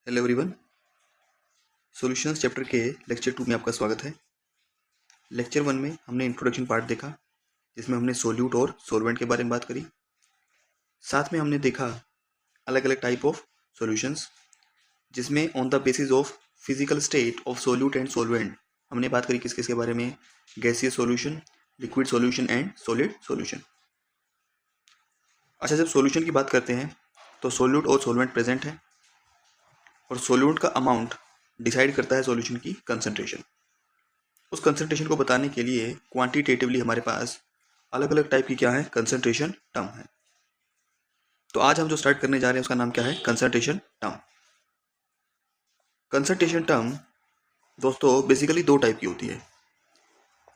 Hello everyone. Solutions chapter के lecture 2 में आपका स्वागत है। लेक्चर 1 में हमने इंट्रोडक्शन पार्ट देखा, जिसमें हमने सोल्यूट और सॉल्वेंट के बारे में बात करी। साथ में हमने देखा अलग अलग टाइप ऑफ सॉल्यूशंस, जिसमें on the basis of physical state of solute and solvent हमने बात करी किस किस के बारे में, gaseous solution, liquid solution and solid solution. अच्छा, जब सॉल्यूशन की बात करते हैं तो सोल्यूट और सॉल्वेंट प्रेजेंट है, और सोल्यूट का अमाउंट डिसाइड करता है सॉल्यूशन की कंसंट्रेशन। उस कंसंट्रेशन को बताने के लिए क्वांटिटेटिवली हमारे पास अलग अलग टाइप की क्या है, कंसंट्रेशन टर्म है। तो आज हम जो स्टार्ट करने जा रहे हैं उसका नाम क्या है, कंसंट्रेशन टर्म। कंसंट्रेशन टर्म दोस्तों बेसिकली दो टाइप की होती है।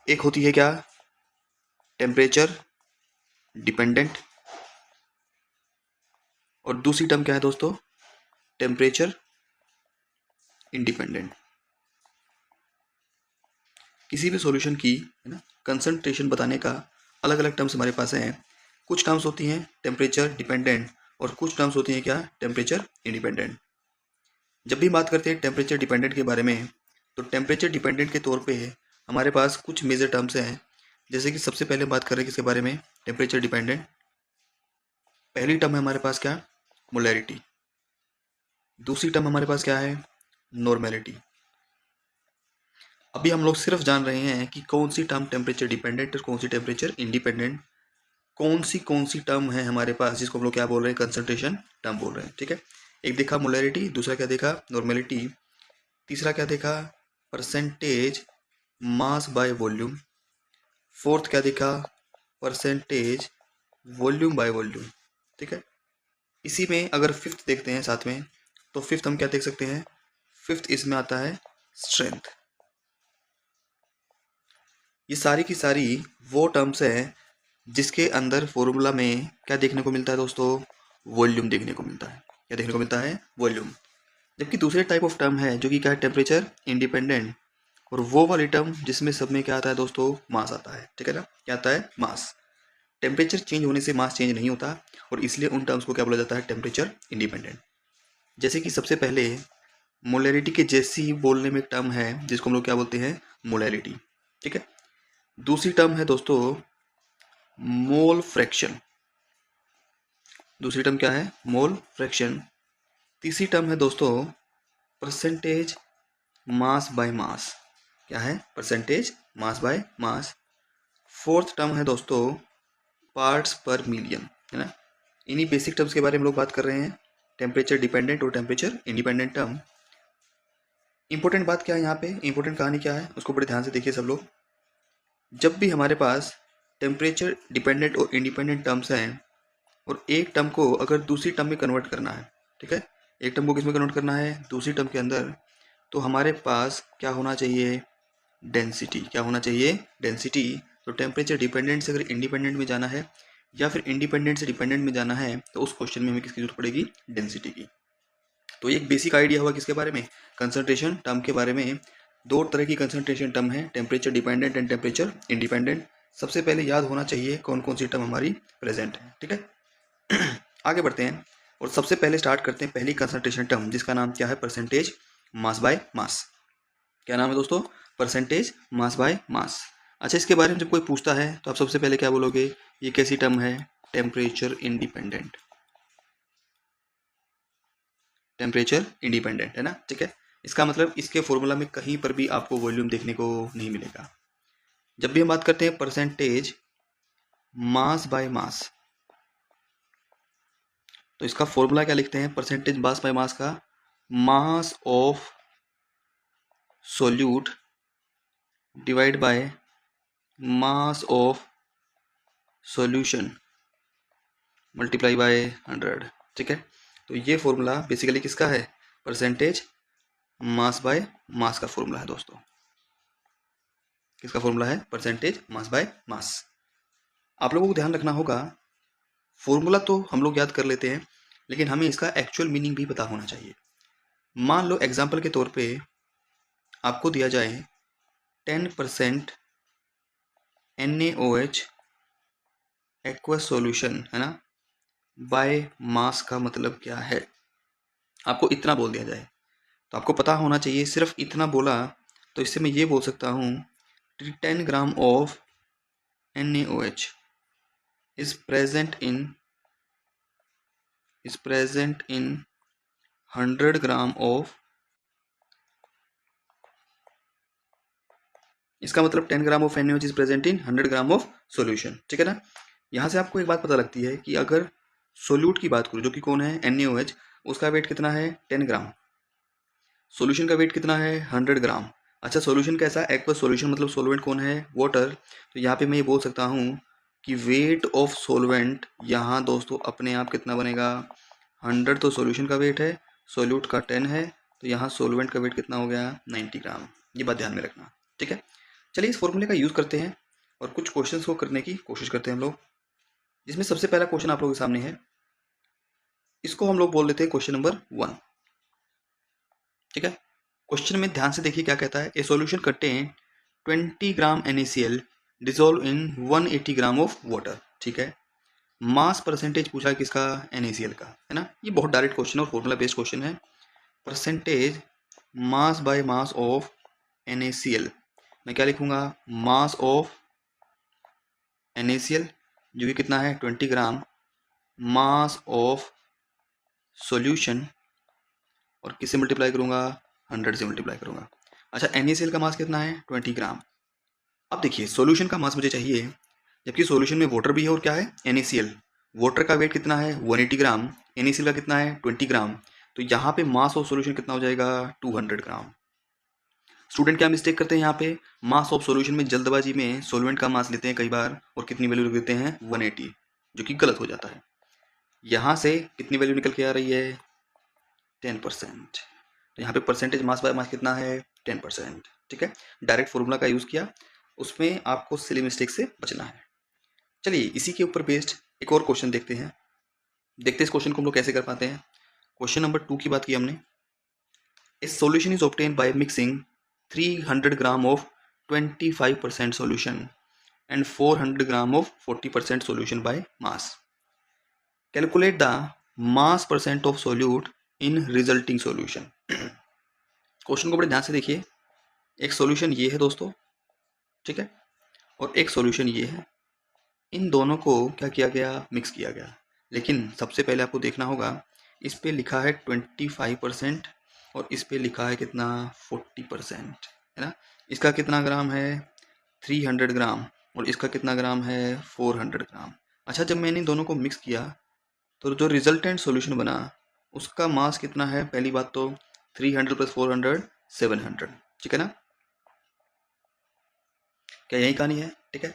एक होती है क्या, टेम्परेचर डिपेंडेंट, और दूसरी टर्म क्या है दोस्तों, टेम्परेचर इंडिपेंडेंट। किसी भी सॉल्यूशन की है ना कंसंट्रेशन बताने का अलग अलग टर्म्स हमारे पास हैं। कुछ टर्म्स होती हैं टेम्परेचर डिपेंडेंट और कुछ टर्म्स होती हैं क्या, टेम्परेचर इंडिपेंडेंट। जब भी बात करते हैं टेम्परेचर डिपेंडेंट के बारे में, तो टेम्परेचर डिपेंडेंट के तौर पे हमारे पास कुछ मेजर टर्म्स हैं। जैसे कि सबसे पहले बात करें किसके बारे में, टेम्परेचर डिपेंडेंट। पहली टर्म है हमारे पास क्या, मोलैरिटी। दूसरी टर्म हमारे पास क्या है, नॉर्मेलिटी। अभी हम लोग सिर्फ जान रहे हैं कि कौन सी टर्म टेम्परेचर डिपेंडेंट और कौन सी टेम्परेचर इंडिपेंडेंट, कौन सी टर्म है हमारे पास जिसको हम लोग क्या बोल रहे हैं, कंसंट्रेशन टर्म बोल रहे हैं। ठीक है, एक देखा मोलैरिटी, दूसरा क्या देखा, नॉर्मेलिटी, तीसरा क्या देखा, percentage mass by volume, fourth क्या देखा, परसेंटेज वॉल्यूम बाय वॉल्यूम। ठीक है, इसी में अगर फिफ्थ देखते हैं साथ में, तो फिफ्थ हम क्या देख सकते हैं, फिफ्थ इसमें आता है स्ट्रेंथ। ये सारी की सारी वो टर्म्स हैं जिसके अंदर फॉर्मूला में क्या देखने को मिलता है दोस्तों, वॉल्यूम देखने को मिलता है। क्या देखने को मिलता है, वॉल्यूम। जबकि दूसरे टाइप ऑफ टर्म है जो कि क्या है, टेम्परेचर इंडिपेंडेंट, और वो वाली टर्म जिसमें सब में क्या आता है दोस्तों, मास आता है। ठीक है ना, क्या आता है, मास। टेम्परेचर चेंज होने से मास चेंज नहीं होता, और इसलिए उन टर्म्स को क्या बोला जाता है, टेम्परेचर इंडिपेंडेंट। जैसे कि सबसे पहले मोलैरिटी के जैसी ही बोलने में एक टर्म है जिसको हम लोग क्या बोलते हैं, मोलैरिटी। ठीक है, दूसरी टर्म है दोस्तों मोल फ्रैक्शन। दूसरी टर्म क्या है, मोल फ्रैक्शन। तीसरी टर्म है दोस्तों परसेंटेज मास बाय मास। क्या है, percentage mass by mass. Fourth term है दोस्तों पार्ट्स पर मिलियन, है ना। इन्हीं बेसिक टर्म्स के बारे में लोग बात कर रहे हैं, टेम्परेचर डिपेंडेंट और टेम्परेचर इंडिपेंडेंट टर्म। इंपॉर्टेंट बात क्या है यहाँ पे, इंपॉर्टेंट कहानी क्या है, उसको बड़े ध्यान से देखिए सब लोग। जब भी हमारे पास टेम्परेचर डिपेंडेंट और इंडिपेंडेंट टर्म्स हैं, और एक टर्म को अगर दूसरी टर्म में कन्वर्ट करना है, ठीक है, एक टर्म को किस में कन्वर्ट करना है, दूसरी टर्म के अंदर, तो हमारे पास क्या होना चाहिए, डेंसिटी। क्या होना चाहिए, डेंसिटी। तो टेम्परेचर डिपेंडेंट से अगर इंडिपेंडेंट में जाना है, या फिर इंडिपेंडेंट से डिपेंडेंट में जाना है, तो उस क्वेश्चन में हमें किसकी जरूरत पड़ेगी, डेंसिटी की। तो एक बेसिक आइडिया हुआ किसके बारे में, कंसंट्रेशन टर्म के बारे में। दो तरह की कंसंट्रेशन टर्म है, temperature dependent and temperature independent. सबसे पहले याद होना चाहिए कौन कौन सी टर्म हमारी प्रेजेंट है। ठीक है, आगे बढ़ते हैं और सबसे पहले स्टार्ट करते हैं पहली कंसंट्रेशन टर्म, जिसका नाम क्या है, परसेंटेज मास बाय मास। क्या नाम है दोस्तों, परसेंटेज मास बाय मास। अच्छा, इसके बारे में जब कोई पूछता है तो आप सबसे पहले क्या बोलोगे, ये कैसी टर्म है, टेम्परेचर इंडिपेंडेंट। टेम्परेचर इंडिपेंडेंट है ना। ठीक है, इसका मतलब इसके फॉर्मूला में कहीं पर भी आपको वॉल्यूम देखने को नहीं मिलेगा। जब भी हम बात करते हैं परसेंटेज मास बाय मास, तो इसका फॉर्मूला क्या लिखते हैं, परसेंटेज मास बाय मास का, mass of solute divide by mass of solution multiply by 100। ठीक है, तो ये फॉर्मूला बेसिकली किसका है, परसेंटेज मास बाय मास का फॉर्मूला है दोस्तों। किसका फॉर्मूला है, परसेंटेज मास बाय मास। आप लोगों को ध्यान रखना होगा, फॉर्मूला तो हम लोग याद कर लेते हैं, लेकिन हमें इसका एक्चुअल मीनिंग भी पता होना चाहिए। मान लो एग्जाम्पल के तौर पे आपको दिया जाए 10% NaOH एक्वस सॉल्यूशन, है ना, बाय मास का मतलब क्या है, आपको इतना बोल दिया जाए तो आपको पता होना चाहिए, सिर्फ इतना बोला तो इससे मैं ये बोल सकता हूँ 10 gram of NaOH is present in 100 gram of, इसका मतलब 10 gram of NaOH is present in 100 gram of solution. ठीक है ना। यहाँ से आपको एक बात पता लगती है कि अगर सोल्यूट की बात करूँ जो कि कौन है NaOH, उसका वेट कितना है 10 ग्राम, सॉल्यूशन का वेट कितना है 100 ग्राम। अच्छा सॉल्यूशन कैसा, एक्वस सॉल्यूशन मतलब सॉल्वेंट कौन है वाटर। तो यहाँ पे मैं ये बोल सकता हूँ कि वेट ऑफ सॉल्वेंट यहाँ दोस्तों अपने आप कितना बनेगा 100, तो सॉल्यूशन का वेट है, सोल्यूट का 10 है, तो यहाँ सॉल्वेंट का वेट कितना हो गया 90 ग्राम। ये बात ध्यान में रखना। ठीक है, चलिए इस फॉर्मूले का यूज़ करते हैं और कुछ क्वेश्चंस को करने की कोशिश करते हैं हम लोग, जिसमें सबसे पहला क्वेश्चन आप लोगों के सामने है, इसको हम लोग बोल देते हैं क्वेश्चन नंबर 1। ठीक है, क्वेश्चन में ध्यान से देखिए क्या कहता है, ए solution contain 20 gram NaCl dissolve in 180 gram of water. ठीक है, मास परसेंटेज पूछा किसका NaCl का, है ना। ये बहुत डायरेक्ट क्वेश्चन है और फॉर्मूला बेस्ड क्वेश्चन है। Percentage mass by mass of NaCl, मैं क्या लिखूंगा मास ऑफ NaCl जो कि कितना है 20 ग्राम, मास ऑफ सॉल्यूशन और किससे मल्टीप्लाई करूंगा 100 से मल्टीप्लाई करूंगा। अच्छा NaCl का मास कितना है 20 ग्राम। अब देखिए सॉल्यूशन का मास मुझे चाहिए, जबकि सॉल्यूशन में वाटर भी है और क्या है NaCl। वाटर का वेट कितना है 180 ग्राम, NaCl का कितना है 20 ग्राम, तो यहाँ पे मास ऑफ सॉल्यूशन कितना हो जाएगा 200 ग्राम। स्टूडेंट क्या मिस्टेक करते हैं यहाँ पे, मास ऑफ सॉल्यूशन में जल्दबाजी में सॉल्वेंट का मास लेते हैं कई बार और कितनी वैल्यू लिख देते हैं 180, जो कि गलत हो जाता है। यहाँ से कितनी वैल्यू निकल के आ रही है 10%, तो यहाँ पे परसेंटेज मास बाय मास कितना है 10%। ठीक है, डायरेक्ट फॉर्मूला का यूज़ किया, उसमें आपको सिली मिस्टेक से बचना है। चलिए इसी के ऊपर बेस्ड एक और क्वेश्चन देखते हैं, देखते हैं इस क्वेश्चन को हम लोग कैसे कर पाते हैं। क्वेश्चन नंबर 2 की बात की हमने, ए solution is obtain by mixing 300 gram of 25% solution and 400 gram of 40% solution by mass. Calculate the mass percent of solute in resulting solution. Question को बड़े ध्यान से देखिए, एक सॉल्यूशन ये है दोस्तों, ठीक है, और एक सॉल्यूशन ये है, इन दोनों को क्या किया गया मिक्स किया गया। लेकिन सबसे पहले आपको देखना होगा, इस पे लिखा है 25% और इस पे लिखा है कितना 40%, है ना। इसका कितना ग्राम है 300 ग्राम और इसका कितना ग्राम है 400 ग्राम। अच्छा जब मैंने इन दोनों को मिक्स किया तो जो रिजल्टेंट सॉल्यूशन बना उसका मास कितना है, पहली बात तो 300 प्लस 400 700। ठीक है ना, क्या यही कहानी है। ठीक है,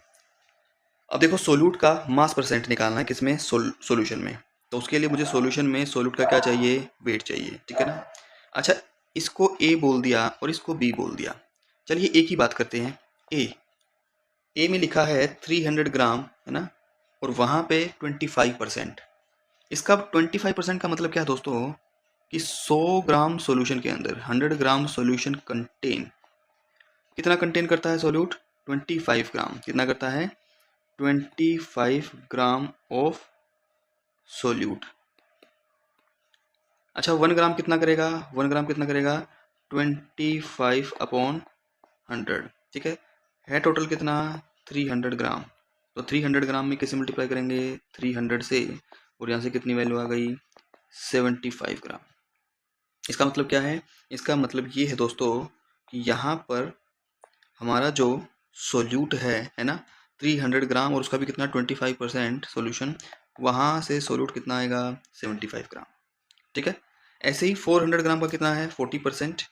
अब देखो सोल्यूट का मास परसेंट निकालना है किसमें सॉल्यूशन में, तो उसके लिए मुझे सॉल्यूशन में सोल्यूट का क्या चाहिए वेट चाहिए। ठीक है ना। अच्छा इसको A बोल दिया और इसको B बोल दिया, चलिए A की बात करते हैं। A में लिखा है 300 ग्राम, है ना, और वहाँ पे 25%। इसका 25% का मतलब क्या है दोस्तों कि 100 ग्राम सॉल्यूशन के अंदर 100 ग्राम सॉल्यूशन कंटेन, कितना कंटेन करता है सॉल्यूट 25 ग्राम, कितना करता है 25 ग्राम ऑफ सोल्यूट। अच्छा 1 ग्राम कितना करेगा, 1 ग्राम कितना करेगा 25 अपॉन 100। ठीक है टोटल कितना 300 ग्राम, तो 300 ग्राम में किसे मल्टीप्लाई करेंगे 300 से, और यहाँ से कितनी वैल्यू आ गई 75 ग्राम। इसका मतलब क्या है, इसका मतलब ये है दोस्तों कि यहाँ पर हमारा जो सोल्यूट है ना 300 ग्राम और उसका भी कितना 25% सोल्यूशन, वहाँ से सोल्यूट कितना आएगा 75 ग्राम। ठीक है, ऐसे ही 400 ग्राम का कितना है 40%,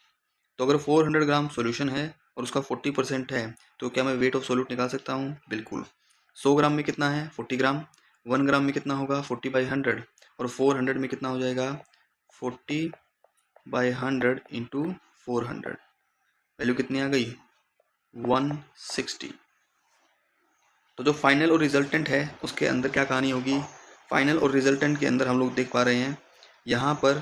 तो अगर 400 ग्राम सोल्यूशन है और उसका 40% है तो क्या मैं वेट ऑफ सोल्यूट निकाल सकता हूँ, बिल्कुल। 100 ग्राम में कितना है 40 ग्राम, 1 ग्राम में कितना होगा 40/100 और 400 में कितना हो जाएगा 40/100 इंटू 400, वैल्यू कितनी आ गई 160। तो जो फाइनल और रिजल्टेंट है उसके अंदर क्या कहानी होगी, फाइनल और रिजल्टेंट के अंदर हम लोग देख पा रहे हैं यहाँ पर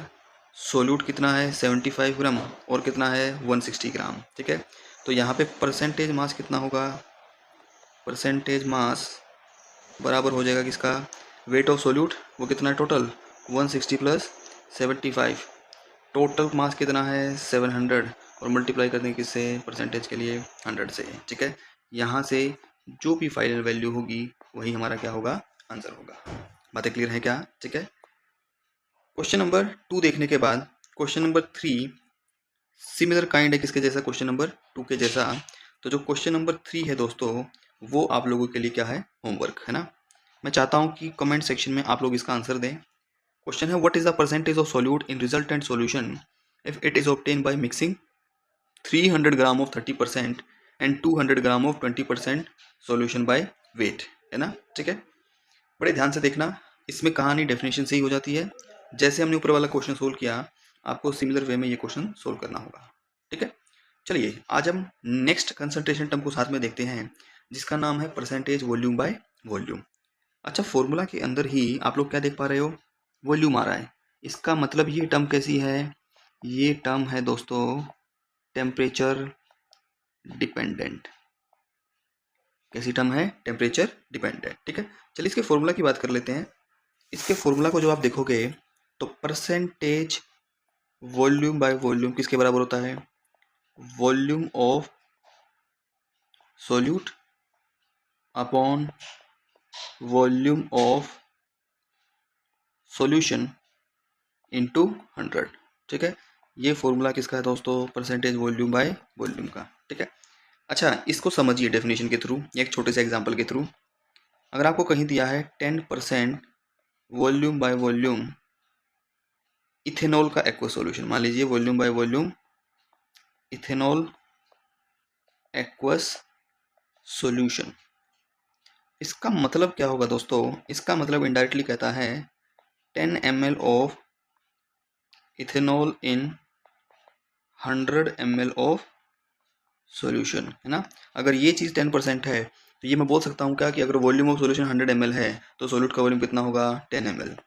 सोल्यूट कितना है 75 ग्राम और कितना है 160 ग्राम। ठीक है, तो यहाँ पे परसेंटेज मास कितना होगा, परसेंटेज मास बराबर हो जाएगा किसका वेट ऑफ सोल्यूट, वो कितना है टोटल 160 प्लस 75, टोटल मास कितना है 700 और मल्टीप्लाई कर दें किससे, परसेंटेज के लिए 100 से। ठीक है, यहाँ से जो भी फाइनल वैल्यू होगी वही हमारा क्या होगा, आंसर होगा। बातें क्लियर है क्या? ठीक है। क्वेश्चन नंबर 2 देखने के बाद क्वेश्चन नंबर 3 सिमिलर काइंड है किसके जैसा, क्वेश्चन नंबर 2 के जैसा। तो जो क्वेश्चन नंबर 3 है दोस्तों, वो आप लोगों के लिए क्या है, होमवर्क है ना। मैं चाहता हूँ कि कमेंट सेक्शन में आप लोग इसका आंसर दें। क्वेश्चन है, what is the percentage of solute in resultant solution if it is obtain by mixing 300 gram of 30% and 200 gram of 20% solution by weight, है ना। ठीक है, बड़े ध्यान से देखना, इसमें कहानी डेफिनेशन से ही हो जाती है। जैसे हमने ऊपर वाला क्वेश्चन सोल्व किया, आपको सिमिलर वे में ये क्वेश्चन सोल्व करना होगा। ठीक है, चलिए आज हम नेक्स्ट कंसंट्रेशन टर्म को साथ में देखते हैं, जिसका नाम है परसेंटेज वॉल्यूम बाय वॉल्यूम। अच्छा, फॉर्मूला के अंदर ही आप लोग क्या देख पा रहे हो, वॉल्यूम आ रहा है। इसका मतलब ये टर्म कैसी है, ये टर्म है दोस्तों टेम्परेचर डिपेंडेंट। कैसी टर्म है, टेम्परेचर डिपेंडेंट। ठीक है, चलिए इसके फॉर्मूला की बात कर लेते हैं। इसके फॉर्मूला को जो आप देखोगे तो परसेंटेज वॉल्यूम बाय वॉल्यूम किसके बराबर होता है, volume of solute upon volume of solution into 100। ठीक है, ये फॉर्मूला किसका है दोस्तों, परसेंटेज वॉल्यूम बाय वॉल्यूम का। ठीक है, अच्छा इसको समझिए डेफिनेशन के थ्रू, एक छोटे से एग्जांपल के थ्रू। अगर आपको कहीं दिया है 10% वॉल्यूम बाय वॉल्यूम इथेनॉल का एक्वस सॉल्यूशन, मान लीजिए volume by volume ethanol aqueous solution, इसका मतलब क्या होगा दोस्तों, इसका मतलब इनडायरेक्टली कहता है 10 ml of ethanol in 100 ml of solution, है ना। अगर ये चीज़ 10% है तो ये मैं बोल सकता हूँ क्या कि अगर वॉल्यूम ऑफ सॉल्यूशन 100 ml है तो सॉल्यूट का वॉल्यूम कितना होगा, 10 ml।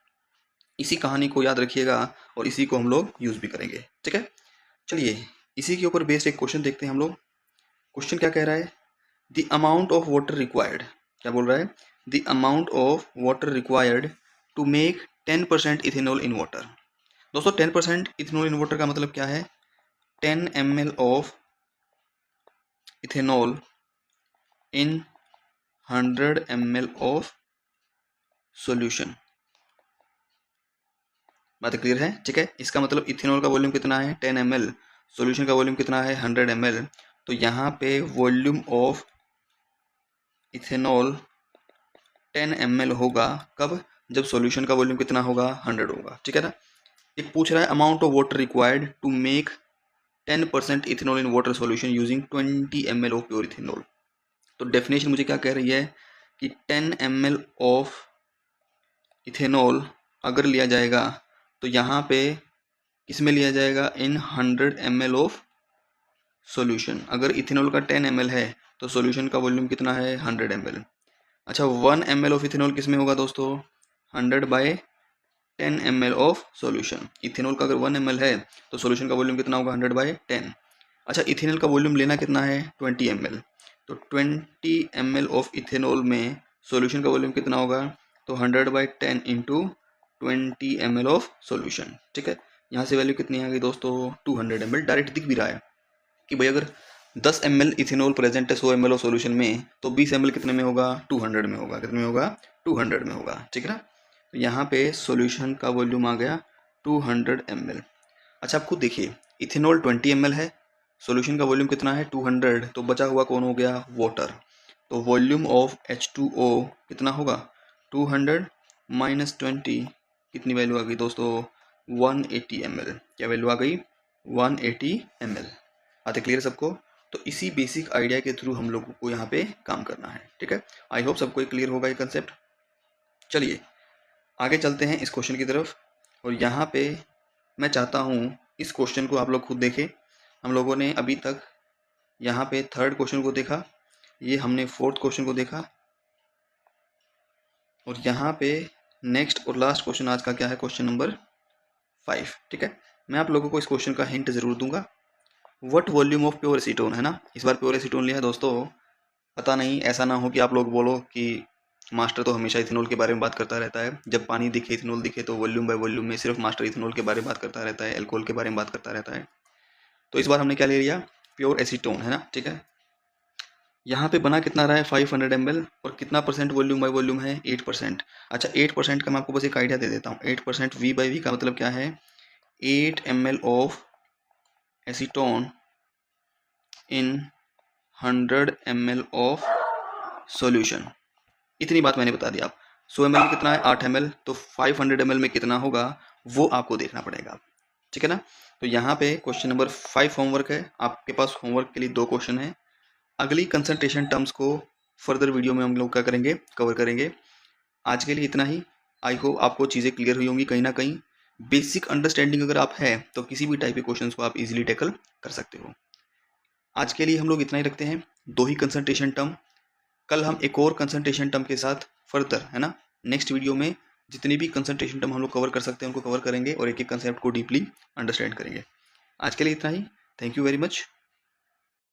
इसी कहानी को याद रखिएगा और इसी को हम लोग यूज़ भी करेंगे। ठीक है, चलिए इसी के ऊपर बेस्ड एक क्वेश्चन देखते हैं हम लोग। क्वेश्चन क्या कह रहा है, the amount of water required, क्या बोल रहा है, the amount of water required to make 10% ethanol in water. दोस्तों 10% इथेनॉल इन वाटर का मतलब क्या है, 10 ml of ethanol in 100 ml of solution. बात क्लियर है? ठीक है, इसका मतलब इथेनॉल का वॉल्यूम कितना है 10 ml, सॉल्यूशन का वॉल्यूम कितना है 100 ml। तो यहाँ पे वॉल्यूम ऑफ इथेनॉल 10 ml होगा, कब, जब सॉल्यूशन का वॉल्यूम कितना होगा 100 होगा। ठीक है ना। ये पूछ रहा है amount of water required to make 10% ethanol in water solution using 20 ml of pure ethanol. तो डेफिनेशन मुझे क्या कह रही है कि 10 ml ऑफ इथेनॉल अगर लिया जाएगा तो यहाँ पे किसमें लिया जाएगा, इन 100 ml ऑफ सॉल्यूशन। अगर इथेनॉल का 10 ml है तो सॉल्यूशन का वॉल्यूम कितना है 100 ml। अच्छा 1 ml ऑफ इथेनॉल किसमें होगा दोस्तों, 100 by 10 ml of solution. Ethanol का अगर 1 ml है तो सॉल्यूशन का वॉल्यूम कितना होगा 100 बाय 10। अच्छा इथेनॉल का वॉल्यूम लेना कितना है 20 ml, तो 20 ml ऑफ इथेनॉल में सॉल्यूशन का वॉल्यूम कितना होगा, तो 100 by 10 into 20 ml of solution. ठीक है, यहाँ से वैल्यू कितनी आ गई दोस्तों 200 ml। डायरेक्ट दिख भी रहा है कि भाई अगर 10 ml इथेनॉल प्रेजेंट है 100 ml ऑफ सॉल्यूशन में, तो 20 ml कितने में होगा 200 में होगा, कितने में होगा 200 में होगा। ठीक है ना, तो यहाँ पे सॉल्यूशन का वॉल्यूम आ गया 200 ml। अच्छा आप खुद देखिए, इथेनॉल 20 ml है, सॉल्यूशन का वॉल्यूम कितना है 200, तो बचा हुआ कौन हो गया, वाटर। तो वॉल्यूम ऑफ H2O कितना होगा 200 माइनस 20, कितनी वैल्यू आ गई दोस्तों 180 ml। क्या वैल्यू आ गई 180 ml। आते क्लियर सबको? तो इसी बेसिक आइडिया के थ्रू हम लोगों को यहाँ पे काम करना है। ठीक है, आई होप सबको क्लियर होगा ये कंसेप्ट। चलिए आगे चलते हैं इस क्वेश्चन की तरफ, और यहाँ पे मैं चाहता हूँ इस क्वेश्चन को आप लोग खुद देखें। हम लोगों ने अभी तक यहाँ पे थर्ड क्वेश्चन को देखा, ये हमने फोर्थ क्वेश्चन को देखा, और यहाँ पे नेक्स्ट और लास्ट क्वेश्चन आज का क्या है, क्वेश्चन नंबर 5। ठीक है, मैं आप लोगों को इस क्वेश्चन का हिंट जरूर दूंगा। What volume of pure acetone, है ना, इस बार प्योर एसीटोन लिया है दोस्तों। पता नहीं ऐसा ना हो कि आप लोग बोलो कि मास्टर तो हमेशा इथेनॉल के बारे में बात करता रहता है, जब पानी दिखे इथेनॉल दिखे तो वॉल्यूम बाय वॉल्यूम में सिर्फ मास्टर इथेनॉल के बारे में बात करता रहता है, एल्कोहल के बारे में बात करता रहता है। तो इस बार हमने क्या ले लिया, प्योर एसीटोन, है ना, ठीक है। यहाँ पे बना कितना रहा है 500 ml और कितना परसेंट वॉल्यूम बाय वॉल्यूम है 8%। अच्छा 8% का मैं आपको बस एक आइडिया दे देता हूँ, 8% V बाई वी का मतलब क्या है, 8 ml of acetone in 100 ml of solution. इतनी बात मैंने बता दी। आप 100 ml में कितना है 8 ml, तो 500 ml में कितना होगा वो आपको देखना पड़ेगा, ठीक है ना। तो यहाँ पे क्वेश्चन नंबर 5 होमवर्क है, आपके पास होमवर्क के लिए 2 क्वेश्चन है। अगली कंसंट्रेशन टर्म्स को फर्दर वीडियो में हम लोग क्या करेंगे, कवर करेंगे। आज के लिए इतना ही। आई होप आपको चीज़ें क्लियर हुई होंगी, कहीं ना कहीं बेसिक अंडरस्टैंडिंग अगर आप है तो किसी भी टाइप के क्वेश्चन को आप इजीली टैकल कर सकते हो। आज के लिए हम लोग इतना ही रखते हैं, 2 ही कंसंट्रेशन टर्म। कल हम एक और कंसंट्रेशन टर्म के साथ फर्दर, है ना, नेक्स्ट वीडियो में जितनी भी कंसंट्रेशन टर्म हम लोग कवर कर सकते हैं उनको कवर करेंगे और एक एक कंसेप्ट को डीपली अंडरस्टैंड करेंगे। आज के लिए इतना ही। Thank you very much.